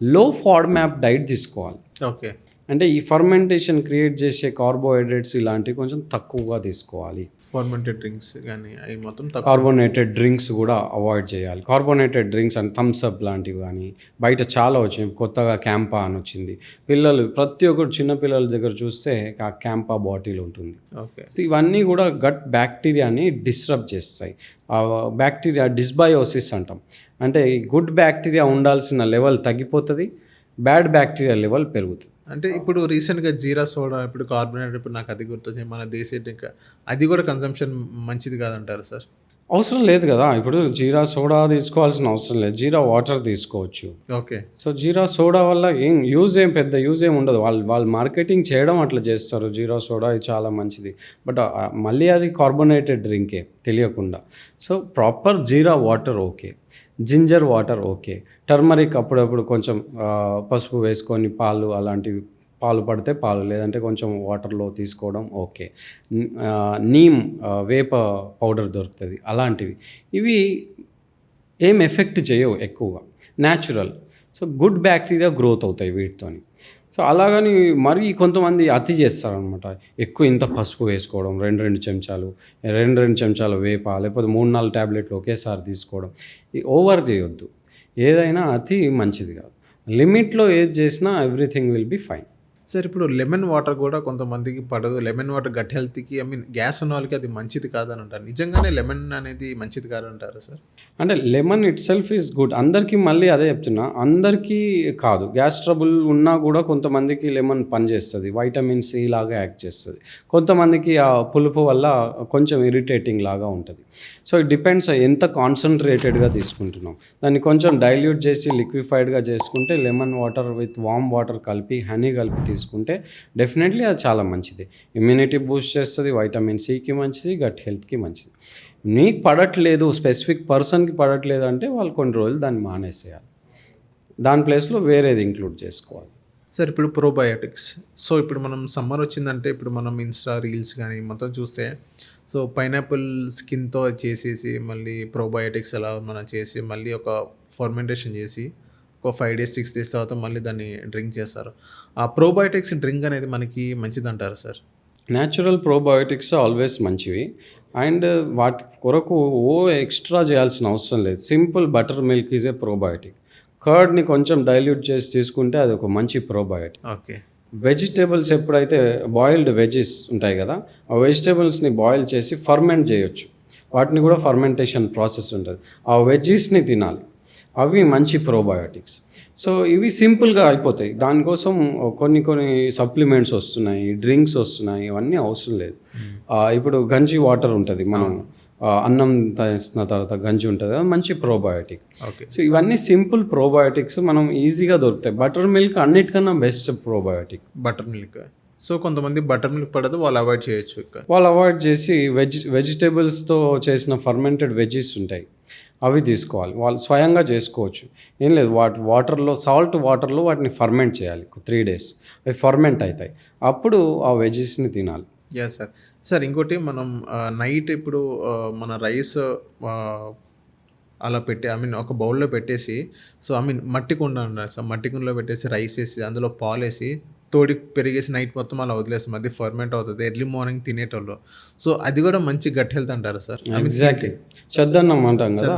Speaker 2: లో ఫాడ్ మ్యాప్ డైట్ తీసుకోవాలి.
Speaker 1: ఓకే.
Speaker 2: అంటే ఈ ఫర్మెంటేషన్ క్రియేట్ చేసే కార్బోహైడ్రేట్స్ ఇలాంటివి కొంచెం తక్కువగా తీసుకోవాలి.
Speaker 1: ఫర్మెంటెడ్ డ్రింక్స్ కానీ అవి మొత్తం
Speaker 2: కార్బోనేటెడ్ డ్రింక్స్ కూడా అవాయిడ్ చేయాలి. Carbonated drinks and Thums Up లాంటివి కానీ బయట చాలా వచ్చినాయి. కొత్తగా క్యాంపా అని వచ్చింది. పిల్లలు ప్రతి ఒక్కరు చిన్న పిల్లల దగ్గర చూస్తే ఆ క్యాంపా బాటిల్ ఉంటుంది.
Speaker 1: ఓకే.
Speaker 2: ఇవన్నీ కూడా గట్ బ్యాక్టీరియాని డిస్టర్బ్ చేస్తాయి. ఆ బ్యాక్టీరియా డిస్బయోసిస్ అంటాం. అంటే ఈ గుడ్ బ్యాక్టీరియా ఉండాల్సిన లెవెల్ తగ్గిపోతుంది, బ్యాడ్ బ్యాక్టీరియా లెవెల్ పెరుగుతుంది.
Speaker 1: అంటే ఇప్పుడు రీసెంట్గా జీరా సోడా, ఇప్పుడు కార్బోనేటెడ్, ఇప్పుడు నాకు అది గుర్తొచ్చింది, మన దేశీ డ్రింక్, అది కూడా కన్సంప్షన్ మంచిది కాదంటారు సార్?
Speaker 2: అవసరం లేదు కదా. ఇప్పుడు జీరా సోడా తీసుకోవాల్సిన అవసరం లేదు, జీరా వాటర్ తీసుకోవచ్చు.
Speaker 1: ఓకే.
Speaker 2: సో జీరా సోడా వల్ల పెద్ద యూజ్ ఏం ఉండదు. వాళ్ళు మార్కెటింగ్ చేయడం అట్లా చేస్తారు, జీరా సోడా ఇది చాలా మంచిది, బట్ మళ్ళీ అది కార్బోనేటెడ్ డ్రింకే తెలియకుండా. So proper jeera water okay, ginger water okay, turmeric అప్పుడప్పుడు కొంచెం పసుపు వేసుకొని పాలు, అలాంటివి పాలు పడితే పాలు, లేదంటే కొంచెం వాటర్లో తీసుకోవడం ఓకే. నీమ్ వేప పౌడర్ దొరుకుతుంది, అలాంటివి. ఇవి ఏం ఎఫెక్ట్ చేయవు ఎక్కువగా, natural. So good bacteria growth అవుతాయి వీటితోని. సో అలాగని మరి కొంతమంది అతి చేస్తారనమాట. ఎక్కువ ఇంత పసుపు వేసుకోవడం, రెండు చెంచాలు వేప, లేకపోతే 3-4 ట్యాబ్లెట్లు ఒకేసారి తీసుకోవడం. ఈ ఓవర్ చేయొద్దు. ఏదైనా అతి మంచిది కాదు. లిమిట్లో ఏది చేసినా everything will be fine.
Speaker 1: Sir ఇప్పుడు లెమన్ వాటర్ కూడా కొంతమందికి పడదు. లెమన్ వాటర్ గట్ హెల్త్కి, గ్యాస్ ఉన్న వాళ్ళకి అది మంచిది కాదని అంటారు. నిజంగానే లెమన్ అనేది మంచిది కాదంటారా సార్?
Speaker 2: అంటే lemon it self is good. అందరికీ మళ్ళీ అదే చెప్తున్నా, అందరికీ కాదు. గ్యాస్ ట్రబుల్ ఉన్నా కూడా కొంతమందికి లెమన్ పనిచేస్తుంది, వైటమిన్ సి లాగా యాక్ట్ చేస్తుంది. కొంతమందికి ఆ పులుపు వల్ల కొంచెం ఇరిటేటింగ్ లాగా ఉంటుంది. సో ఇట్ డిపెండ్స్ ఎంత కాన్సన్ట్రేటెడ్గా తీసుకుంటున్నాం. దాన్ని కొంచెం డైల్యూట్ చేసి లిక్విఫైడ్గా చేసుకుంటే, lemon water with warm water కలిపి, హనీ కలిపి తీసుకుంటే డెఫినెట్లీ అది చాలా మంచిది. ఇమ్యూనిటీ బూస్ట్ చేస్తుంది, వైటమిన్ సికి మంచిది, గట్ హెల్త్కి మంచిది. నీకు పడట్లేదు, స్పెసిఫిక్ పర్సన్కి పడట్లేదు అంటే వాళ్ళు కొన్ని రోజులు దాన్ని మానేసేయాలి, దాని ప్లేస్లో వేరేది ఇంక్లూడ్ చేసుకోవాలి.
Speaker 1: సార్ ఇప్పుడు ప్రోబయోటిక్స్, సో ఇప్పుడు మనం సమ్మర్ వచ్చిందంటే, ఇప్పుడు మనం ఇన్స్టా రీల్స్ కానీ మొత్తం చూస్తే, సో పైనాపిల్ స్కిన్తో చేసేసి మళ్ళీ ప్రోబయోటిక్స్ అలా మనం చేసి మళ్ళీ ఒక ఫర్మెంటేషన్ చేసి ఒక 5 days 6 days తర్వాత మళ్ళీ దాన్ని డ్రింక్ చేస్తారు. ఆ ప్రోబయోటిక్స్ డ్రింక్ అనేది మనకి మంచిది అంటారు సార్?
Speaker 2: న్యాచురల్ ప్రోబయోటిక్స్ ఆల్వేస్ మంచివి, అండ్ వాటి కొరకు ఎక్స్ట్రా చేయాల్సిన అవసరం లేదు. Simple butter milk is a probiotic. కర్డ్ని కొంచెం డైల్యూట్ చేసి తీసుకుంటే అది ఒక మంచి ప్రోబయోటిక్.
Speaker 1: ఓకే.
Speaker 2: వెజిటేబుల్స్ ఎప్పుడైతే బాయిల్డ్ వెజిస్ ఉంటాయి కదా, ఆ వెజిటేబుల్స్ని బాయిల్ చేసి ఫర్మెంట్ చేయొచ్చు. వాటిని కూడా ఫర్మెంటేషన్ ప్రాసెస్ ఉంటుంది. ఆ వెజీస్ని తినాలి, అవి మంచి ప్రోబయోటిక్స్. సో ఇవి సింపుల్గా అయిపోతాయి. దానికోసం కొన్ని సప్లిమెంట్స్ వస్తున్నాయి, డ్రింక్స్ వస్తున్నాయి, ఇవన్నీ అవసరం లేదు. ఇప్పుడు గంజి వాటర్ ఉంటుంది, మనం అన్నం తీసిన తర్వాత గంజి ఉంటుంది కదా, మంచి ప్రోబయోటిక్.
Speaker 1: ఓకే.
Speaker 2: సో ఇవన్నీ సింపుల్ ప్రోబయోటిక్స్ మనం ఈజీగా దొరుకుతాయి. బటర్ మిల్క్ అన్నిటికన్నా best probiotic.
Speaker 1: Butter milk. So కొంతమంది బటర్ మిల్క్ పడదు, వాళ్ళు అవాయిడ్ చేయొచ్చు.
Speaker 2: వాళ్ళు అవాయిడ్ చేసి వెజిటేబుల్స్తో చేసిన ఫర్మెంటెడ్ వెజీస్ ఉంటాయి, అవి తీసుకోవాలి. వాళ్ళు స్వయంగా చేసుకోవచ్చు, ఏం లేదు. సాల్ట్ వాటర్లో వాటిని ఫర్మెంట్ చేయాలి 3 days. అవి ఫర్మెంట్ అవుతాయి, అప్పుడు ఆ వెజీస్ని తినాలి.
Speaker 1: Yeah sir. సార్ ఇంకోటి, మనం నైట్ ఇప్పుడు మన రైస్ అలా పెట్టి, ఒక బౌల్లో పెట్టేసి, సో మట్టి కుండ ఉన్నారు సార్, మట్టి కుండలో పెట్టేసి రైస్ వేసి అందులో పాలు వేసి తోడి పెరిగేసి నైట్ మొత్తం అలా వదిలేస్తాం, అది ఫర్మెంట్ అవుతుంది, ఎర్లీ మార్నింగ్ తినేటోళ్ళు. సో అది కూడా మంచి గట్ హెల్త్ అంటారు సార్?
Speaker 2: ఎగ్జాక్ట్లీ. చద్దన్నం అంటాం కదా,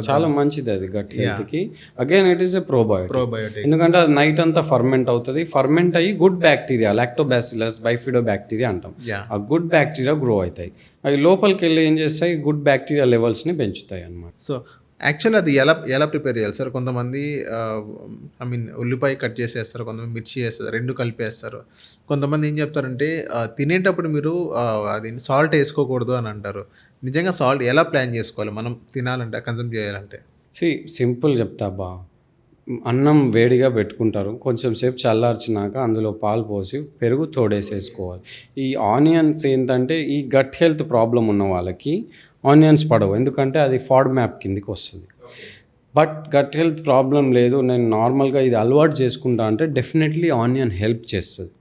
Speaker 2: చాలా మంచిది అది గట్ హెల్త్కి. Again it is a probiotic, ఎందుకంటే అది నైట్ అంతా ఫర్మెంట్ అవుతుంది. ఫర్మెంట్ అయ్యి గుడ్ బ్యాక్టీరియా, లాక్టోబాసిల్లస్ బైఫిడో బ్యాక్టీరియా అంటాం, ఆ గుడ్ బ్యాక్టీరియా గ్రో అవుతాయి. అవి లోపలికి వెళ్ళి ఏం చేస్తాయి, గుడ్ బ్యాక్టీరియా లెవెల్స్ని పెంచుతాయి అన్నమాట.
Speaker 1: సో యాక్చువల్లీ అది ఎలా ప్రిపేర్ చేయాలి సార్? కొంతమంది ఉల్లిపాయ కట్ చేసేస్తారు, కొంతమంది మిర్చి వేస్తారు, 2 కలిపేస్తారు. కొంతమంది ఏం చెప్తారంటే తినేటప్పుడు మీరు అది సాల్ట్ వేసుకోకూడదు అని అంటారు. నిజంగా సాల్ట్ ఎలా ప్లాన్ చేసుకోవాలి మనం తినాలంటే, కన్జ్యూమ్ చేయాలంటే?
Speaker 2: సింపుల్ చెప్తా బా. అన్నం వేడిగా పెట్టుకుంటారు, కొంచెం సేపు చల్లార్చినాక అందులో పాలు పోసి పెరుగు తోడేసేసుకోవాలి. ఈ ఆనియన్స్ ఏంటంటే ఈ గట్ హెల్త్ ప్రాబ్లం ఉన్న వాళ్ళకి ఆనియన్స్ పడవు, ఎందుకంటే అది ఫాడ్ మ్యాప్ కిందికి వస్తుంది. బట్ గట్ హెల్త్ ప్రాబ్లం లేదు, నేను నార్మల్గా ఇది అలవాటు చేసుకుంటా అంటే డెఫినెట్లీ ఆనియన్ హెల్ప్ చేస్తుంది.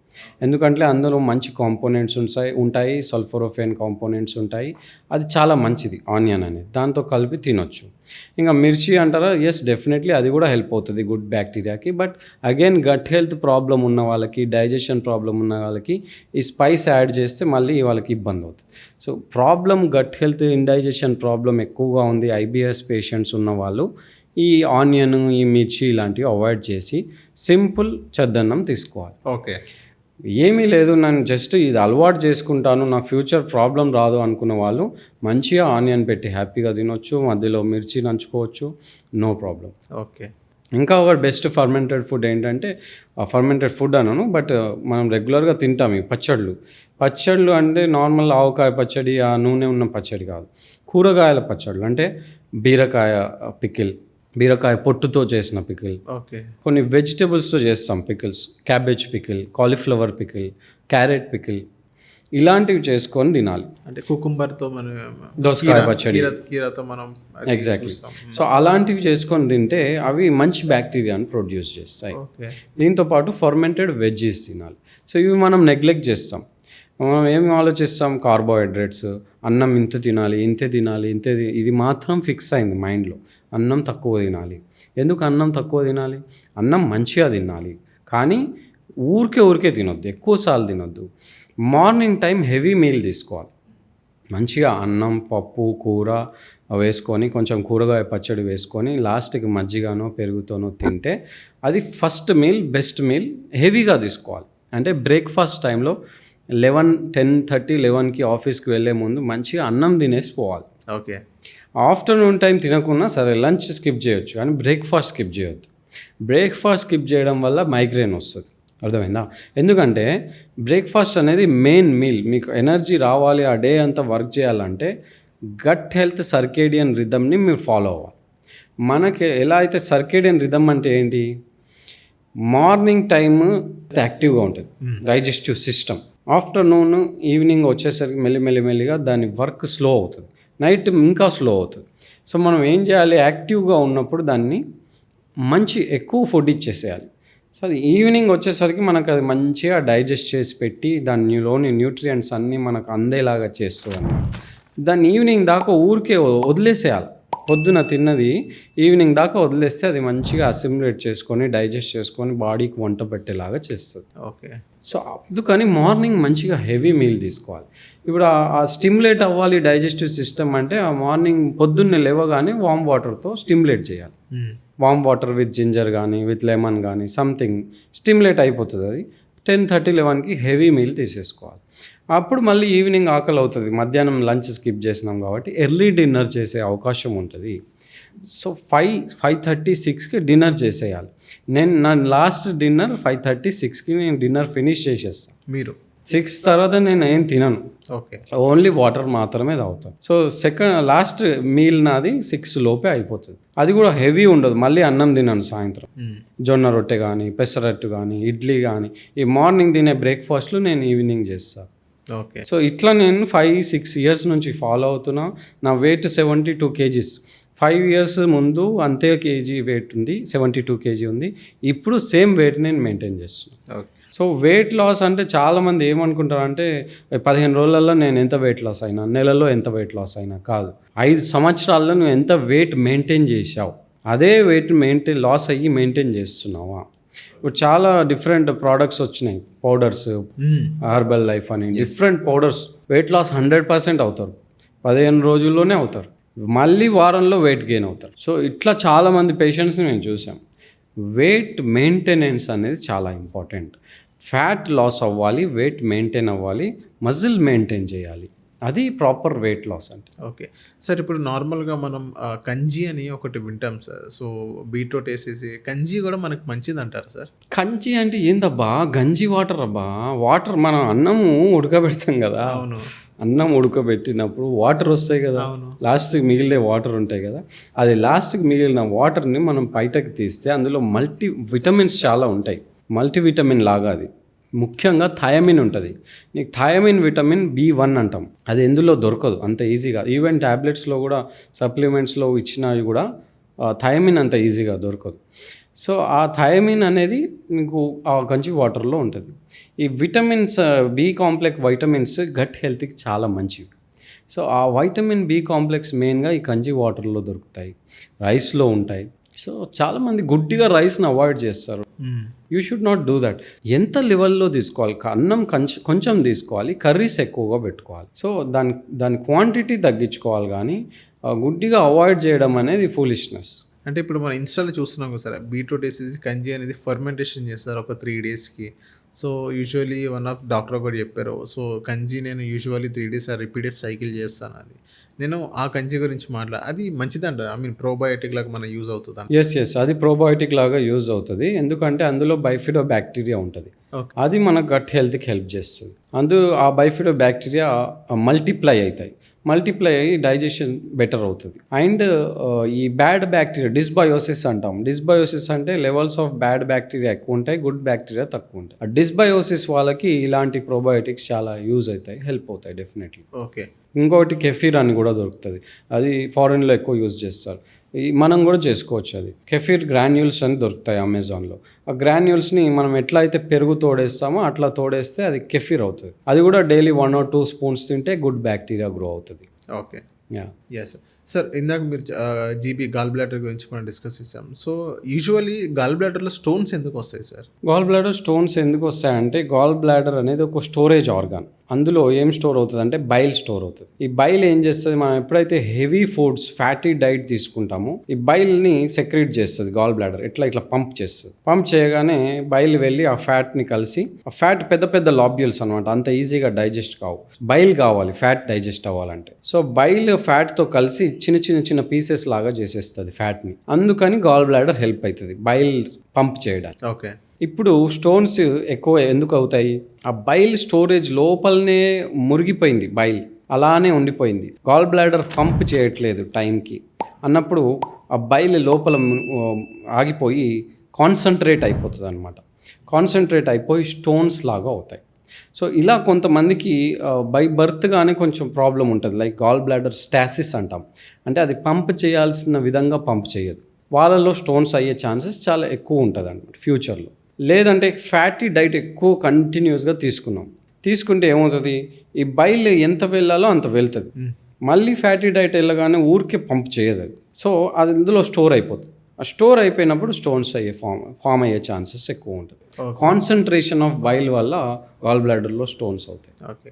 Speaker 2: ఎందుకంటే అందులో మంచి కాంపోనెంట్స్ ఉంటాయి, సల్ఫోరోఫెన్ కాంపోనెంట్స్ ఉంటాయి. అది చాలా మంచిది ఆనియన్ అనేది, దాంతో కలిపి తినొచ్చు. ఇంకా మిర్చి అంటారా, ఎస్ డెఫినెట్లీ అది కూడా హెల్ప్ అవుతుంది గుడ్ బ్యాక్టీరియాకి. But again gut health problem ఉన్న వాళ్ళకి, డైజెషన్ ప్రాబ్లం ఉన్న వాళ్ళకి ఈ స్పైస్ యాడ్ చేస్తే మళ్ళీ వాళ్ళకి ఇబ్బంది అవుతుంది. So problem gut health, indigestion problem ఎక్కువగా ఉంది ఐబిఎస్ పేషెంట్స్ ఉన్న వాళ్ళు ఈ ఆనియన్, ఈ మిర్చి ఇలాంటివి అవాయిడ్ చేసి సింపుల్ చద్దన్నం తీసుకోవాలి.
Speaker 1: ఓకే,
Speaker 2: ఏమీ లేదు, నేను జస్ట్ ఇది అలవాటు చేసుకుంటాను, నాకు ఫ్యూచర్ ప్రాబ్లం రాదు అనుకున్న వాళ్ళు మంచిగా ఆనియన్ పెట్టి హ్యాపీగా తినొచ్చు, మధ్యలో మిర్చి నంచుకోవచ్చు, నో ప్రాబ్లం.
Speaker 1: ఓకే.
Speaker 2: ఇంకా ఒక బెస్ట్ ఫర్మెంటెడ్ ఫుడ్ ఏంటంటే, ఫర్మెంటెడ్ ఫుడ్ అనను బట్ మనం రెగ్యులర్గా తింటాం ఈ పచ్చళ్ళు అంటే నార్మల్ ఆవకాయ పచ్చడి, ఆ నూనె ఉన్న పచ్చడి కాదు, కూరగాయల పచ్చళ్ళు అంటే బీరకాయ పికిల్, బీరకాయ పొట్టుతో చేసిన పికిల్,
Speaker 1: ఓకే,
Speaker 2: కొన్ని వెజిటేబుల్స్తో చేస్తాం pickles, cabbage pickle, cauliflower pickle, carrot pickle, ఇలాంటివి చేసుకొని తినాలి.
Speaker 1: అంటే కుకుంబర్తో మనం
Speaker 2: దోసకాయ పచ్చడి,
Speaker 1: కీరాతో మనం
Speaker 2: ఎగ్జాక్ట్లీ. సో అలాంటివి చేసుకొని తింటే అవి మంచి బ్యాక్టీరియాని ప్రొడ్యూస్ చేస్తాయి. దీంతోపాటు ఫర్మెంటెడ్ వెజ్జీస్ తినాలి. సో ఇవి మనం నెగ్లెక్ట్ చేస్తాం. మనం ఏమి ఆలోచిస్తాం, కార్బోహైడ్రేట్స్, అన్నం ఇంత తినాలి, ఇది మాత్రం ఫిక్స్ అయింది మైండ్లో, అన్నం తక్కువ తినాలి. ఎందుకు అన్నం తక్కువ తినాలి? అన్నం మంచిగా తినాలి, కానీ ఊరికే తినొద్దు, ఎక్కువసార్లు తినొద్దు. మార్నింగ్ టైం హెవీ మీల్ తీసుకోవాలి, మంచిగా అన్నం, పప్పు, కూర వేసుకొని కొంచెం కూరగాయ పచ్చడి వేసుకొని లాస్ట్కి మజ్జిగనో పెరుగుతోనో తింటే అది ఫస్ట్ మీల్, బెస్ట్ మీల్. హెవీగా తీసుకోవాలి అంటే బ్రేక్ఫాస్ట్ టైంలో 10:30, 11కి ఆఫీస్కి వెళ్ళే ముందు మంచిగా అన్నం తినేసి పోవాలి.
Speaker 1: ఓకే.
Speaker 2: ఆఫ్టర్నూన్ టైం తినకున్నా సరే లంచ్ స్కిప్ చేయొచ్చు, కానీ బ్రేక్ఫాస్ట్ స్కిప్ చేయొద్దు. బ్రేక్ఫాస్ట్ స్కిప్ చేయడం వల్ల మైగ్రేన్ వస్తుంది, అర్థమైందా? ఎందుకంటే బ్రేక్ఫాస్ట్ అనేది మెయిన్ మీల్. మీకు ఎనర్జీ రావాలి, ఆ డే అంతా వర్క్ చేయాలంటే గట్ హెల్త్ సర్కేడియన్ రిథమ్ని మీరు ఫాలో అవ్వాలి. మనకి ఎలా అయితే సర్కేడియన్ రిథమ్ అంటే ఏంటి, మార్నింగ్ టైమ్ యాక్టివ్గా ఉంటుంది డైజెస్టివ్ సిస్టమ్, ఆఫ్టర్నూన్ ఈవినింగ్ వచ్చేసరికి మెల్లిగా దాని వర్క్ స్లో అవుతుంది, నైట్ ఇంకా స్లో అవుతుంది. సో మనం ఏం చేయాలి, యాక్టివ్గా ఉన్నప్పుడు దాన్ని ఎక్కువ ఫుడ్ ఇచ్చేసేయాలి. సో అది ఈవినింగ్ వచ్చేసరికి మనకు అది మంచిగా డైజెస్ట్ చేసి పెట్టి దానిలోని న్యూట్రియంట్స్ అన్నీ మనకు అందేలాగా చేస్తుంది అన్నమాట. దాన్ని ఈవినింగ్ దాకా ఊరికే వదిలేసేయాలి. పొద్దున తిన్నది ఈవినింగ్ దాకా వదిలేస్తే అది మంచిగా అసిమ్యులేట్ చేసుకొని, డైజెస్ట్ చేసుకొని బాడీకి వంట పెట్టేలాగా చేస్తుంది.
Speaker 1: ఓకే.
Speaker 2: సో అందుకని మార్నింగ్ మంచిగా హెవీ మీల్ తీసుకోవాలి. ఇప్పుడు ఆ స్టిమ్యులేట్ అవ్వాలి డైజెస్టివ్ సిస్టమ్ అంటే ఆ మార్నింగ్ పొద్దున్నే లేవగానే వామ్ వాటర్తో స్టిమ్యులేట్ చేయాలి. వామ్ వాటర్ విత్ జింజర్ కానీ విత్ లెమన్ కానీ సంథింగ్ స్టిమ్యులేట్ అయిపోతుంది. అది 10:30, 11కి హెవీ మీల్ తీసేసుకోవాలి. అప్పుడు మళ్ళీ ఈవినింగ్ ఆకలి అవుతుంది, మధ్యాహ్నం లంచ్ స్కిప్ చేసినాం కాబట్టి ఎర్లీ డిన్నర్ చేసే అవకాశం ఉంటుంది. సో 5:30, 6కి డిన్నర్ చేసేయాలి. నా లాస్ట్ డిన్నర్ 5:30, 6కి నేను డిన్నర్ ఫినిష్ చేసేస్తాను.
Speaker 1: మీరు
Speaker 2: 6 తర్వాత నేను ఏం తినను,
Speaker 1: ఓకే,
Speaker 2: ఓన్లీ వాటర్ మాత్రమే తాగుతాను. సో లాస్ట్ మీల్ నాది 6 లోపే అయిపోతుంది. అది కూడా హెవీ ఉండదు. మళ్ళీ అన్నం తినను సాయంత్రం, జొన్న రొట్టె కానీ, పెసరట్టు కానీ, ఇడ్లీ కానీ, ఈ మార్నింగ్ తినే బ్రేక్ఫాస్ట్లు నేను ఈవినింగ్ చేస్తాను.
Speaker 1: ఓకే.
Speaker 2: సో ఇట్లా నేను 5-6 ఇయర్స్ నుంచి ఫాలో అవుతున్నా. నా వెయిట్ 72 kgs. 5 years ముందు అంతే కేజీ వెయిట్ ఉంది, 72 kg ఉంది. ఇప్పుడు సేమ్ వెయిట్ నేను మెయింటైన్ చేస్తున్నాను.
Speaker 1: ఓకే.
Speaker 2: సో వెయిట్ లాస్ అంటే చాలామంది ఏమనుకుంటారు అంటే 15 రోజులలో నేను ఎంత వెయిట్ లాస్ అయినా, నెలలో ఎంత వెయిట్ లాస్ అయినా కాదు, 5 సంవత్సరాల్లో నువ్వు ఎంత వెయిట్ మెయింటైన్ చేసావు, అదే వెయిట్ లాస్ అయ్యి మెయింటైన్ చేస్తున్నావా. ఇప్పుడు చాలా డిఫరెంట్ ప్రోడక్ట్స్ వచ్చినాయి, పౌడర్స్, హర్బల్ లైఫ్ అని డిఫరెంట్ పౌడర్స్. వెయిట్ లాస్ 100% అవుతారు, 15 రోజుల్లోనే అవుతారు, మళ్ళీ వారంలో వెయిట్ గెయిన్ అవుతారు. సో ఇట్లా చాలామంది పేషెంట్స్ని మేము చూసాం. వెయిట్ మెయింటెనెన్స్ అనేది చాలా ఇంపార్టెంట్. ఫ్యాట్ లాస్ అవ్వాలి, వెయిట్ మెయింటైన్ అవ్వాలి, మజిల్ మెయింటైన్ చేయాలి. అది ప్రాపర్ వెయిట్ లాస్ అంటే.
Speaker 1: ఓకే. సార్ ఇప్పుడు నార్మల్‌గా మనం కంజీ అని ఒకటి వింటాం సార్. సో, బీట్రూట్ ఏసేసి కంజీ గూడా మనకు మంచిదంటారా సార్?
Speaker 2: కంచి అంటే ఏందబ్బా, గంజి వాటర్ అబ్బా. వాటర్ మనం అన్నము ఉడకబెడతాం కదా,
Speaker 1: అవును.
Speaker 2: అన్నం ఉడకబెట్టినప్పుడు వాటర్ వస్తాయి కదా,
Speaker 1: అవును.
Speaker 2: లాస్ట్కి మిగిలే వాటర్ ఉంటాయి కదా, అది లాస్ట్కి మిగిలిన వాటర్ని మనం బయటకు తీస్తే అందులో మల్టీ విటమిన్స్ చాలా ఉంటాయి. మల్టీవిటమిన్ లాగా అది, ముఖ్యంగా థయామిన్ ఉంటుంది. నీకు థయామిన్ విటమిన్ B1 అంటాం, అది ఎందులో దొరకదు అంత ఈజీగా. ఈవెన్ ట్యాబ్లెట్స్లో కూడా సప్లిమెంట్స్లో ఇచ్చినవి కూడా థయామిన్ అంత ఈజీగా దొరకదు. సో ఆ థయామిన్ అనేది మీకు ఆ గంజి వాటర్లో ఉంటుంది. ఈ vitamins B complex vitamins gut హెల్త్కి చాలా మంచివి. సో ఆ వైటమిన్ బి కాంప్లెక్స్ మెయిన్గా ఈ కంజి వాటర్లో దొరుకుతాయి, రైస్లో ఉంటాయి. సో చాలామంది గుడ్డిగా రైస్ని అవాయిడ్ చేస్తారు. You should not do that. ఎంత లెవెల్లో తీసుకోవాలి, అన్నం కొంచెం తీసుకోవాలి, కర్రీస్ ఎక్కువగా పెట్టుకోవాలి. సో దాని క్వాంటిటీ తగ్గించుకోవాలి, కానీ గుడ్డిగా అవాయిడ్ చేయడం అనేది ఫూలిష్నెస్.
Speaker 1: అంటే ఇప్పుడు మనం ఇన్‌స్టాలో చూస్తున్నాం కదా సార్. బీట్రూట్ ఏసేసి కంజీ అనేది ఫర్మెంటేషన్ చేస్తారు ఒక 3 డేస్‌కి. So, usually one of doctor కూడా చెప్పారు. సో, కంజీ నేను యూజువల్లీ 3 డేస్ రిపీటెడ్ సైకిల్ చేస్తానని. నేను ఆ కంజీ గురించి అది మంచిదంటారా? ఐ మీన్ ప్రోబయోటిక్ లాగా మనకు యూజ్ అవుతదా?
Speaker 2: ఎస్, అది ప్రోబయోటిక్ లాగా యూజ్ అవుతుంది. ఎందుకంటే అందులో బైఫిడో బ్యాక్టీరియా ఉంటుంది.
Speaker 1: ఓకే.
Speaker 2: అది మన గట్ హెల్త్కి హెల్ప్ చేస్తుంది. ఆ బైఫిడో బ్యాక్టీరియా మల్టిప్లై అవుతాయి, మల్టిప్లై అయ్యి డైజెషన్ బెటర్ అవుతుంది. అండ్ ఈ బ్యాడ్ బ్యాక్టీరియా, డిస్బయోసిస్ అంటాం. డిస్బయోసిస్ అంటే లెవెల్స్ ఆఫ్ బ్యాడ్ బ్యాక్టీరియా ఎక్కువ ఉంటాయి, గుడ్ బ్యాక్టీరియా తక్కువ ఉంటాయి. ఆ డిస్బయోసిస్ వాళ్ళకి ఇలాంటి ప్రోబయోటిక్స్ చాలా యూజ్ అవుతాయి, హెల్ప్ అవుతాయి డెఫినెట్లీ.
Speaker 1: ఓకే.
Speaker 2: ఇంకొకటి కెఫీర్ అని కూడా దొరుకుతుంది, అది ఫారెన్లో ఎక్కువ యూజ్ చేస్తారు. మనం కూడా చేసుకోవచ్చు. అది కెఫీర్ గ్రాన్యూల్స్ అని దొరుకుతాయి అమెజాన్లో. ఆ గ్రాన్యూల్స్ని మనం ఎట్లా అయితే పెరుగు తోడేస్తామో అట్లా తోడేస్తే అది కెఫీర్ అవుతుంది. అది కూడా డైలీ 1 or 2 స్పూన్స్ తింటే గుడ్ బ్యాక్టీరియా గ్రో అవుతుంది.
Speaker 1: ఓకే. Yes sir. ఇందాక మీరు జీబీ గాల్ బ్లాడర్ గురించి మనం డిస్కస్ చేసాం. సో, యూజువల్లీ గాల్ బ్లాడర్‌లో స్టోన్స్ ఎందుకు వస్తాయి సార్?
Speaker 2: గాల్ బ్లాడర్ స్టోన్స్ ఎందుకు వస్తాయంటే, గాల్ బ్లాడర్ అనేది ఒక స్టోరేజ్ ఆర్గాన్. అందులో ఏం స్టోర్ అవుతుంది అంటే బైల్ స్టోర్ అవుతుంది. ఈ బైల్ ఏం చేస్తుంది, మనం ఎప్పుడైతే హెవీ ఫుడ్స్, ఫ్యాటీ డైట్ తీసుకుంటామో ఈ బైల్ని సెక్రెట్ చేస్తుంది గాల్ బ్లాడర్. ఇట్లా పంప్ చేస్తుంది. పంప్ చేయగానే బైల్ వెళ్ళి ఆ ఫ్యాట్ని కలిసి, ఆ ఫ్యాట్ పెద్ద పెద్ద లాబ్యూల్స్ అనమాట, అంత ఈజీగా డైజెస్ట్ కావు. బైల్ కావాలి ఫ్యాట్ డైజెస్ట్ అవ్వాలంటే. సో బైల్ ఫ్యాట్తో కలిసి చిన్న పీసెస్ లాగా చేసేస్తుంది ఫ్యాట్ని. అందుకని గాల్ బ్లాడర్ హెల్ప్ అవుతుంది బైల్ పంప్ చేయడానికి.
Speaker 1: ఓకే.
Speaker 2: ఇప్పుడు స్టోన్స్ ఎక్కువ ఎందుకు అవుతాయి, ఆ బైల్ స్టోరేజ్ లోపలనే మురిగిపోయింది, బైల్ అలానే ఉండిపోయింది, గాల్ బ్లాడర్ పంప్ చేయట్లేదు టైంకి అన్నప్పుడు ఆ బైల్ లోపల ఆగిపోయి కాన్సన్ట్రేట్ అయిపోతుంది అనమాట. కాన్సన్ట్రేట్ అయిపోయి స్టోన్స్ లాగా అవుతాయి. సో ఇలా కొంతమందికి బై బర్త్గానే కొంచెం ప్రాబ్లం ఉంటుంది, లైక్ గాల్ బ్లాడర్ స్టాసిస్ అంటాం. అంటే అది పంప్ చేయాల్సిన విధంగా పంప్ చేయదు. వాళ్ళలో స్టోన్స్ అయ్యే ఛాన్సెస్ చాలా ఎక్కువ ఉంటుంది అనమాట ఫ్యూచర్లో. లేదంటే ఫ్యాటీ డైట్ ఎక్కువ కంటిన్యూస్గా తీసుకుంటే ఏమవుతుంది, ఈ బైల్ ఎంత వెళ్ళాలో అంత వెళ్తుంది. మళ్ళీ ఫ్యాటీ డైట్ వెళ్ళగానే ఊరికే పంప్ చేయదు అది. సో అది ఇందులో స్టోర్ అయిపోతుంది. ఆ స్టోర్ అయిపోయినప్పుడు స్టోన్స్ ఫామ్ అయ్యే ఛాన్సెస్ ఎక్కువ ఉంటుంది. కాన్సన్ట్రేషన్ ఆఫ్ బైల్ వల్ల గాల్ బ్లాడర్లో స్టోన్స్ అవుతాయి.
Speaker 1: ఓకే.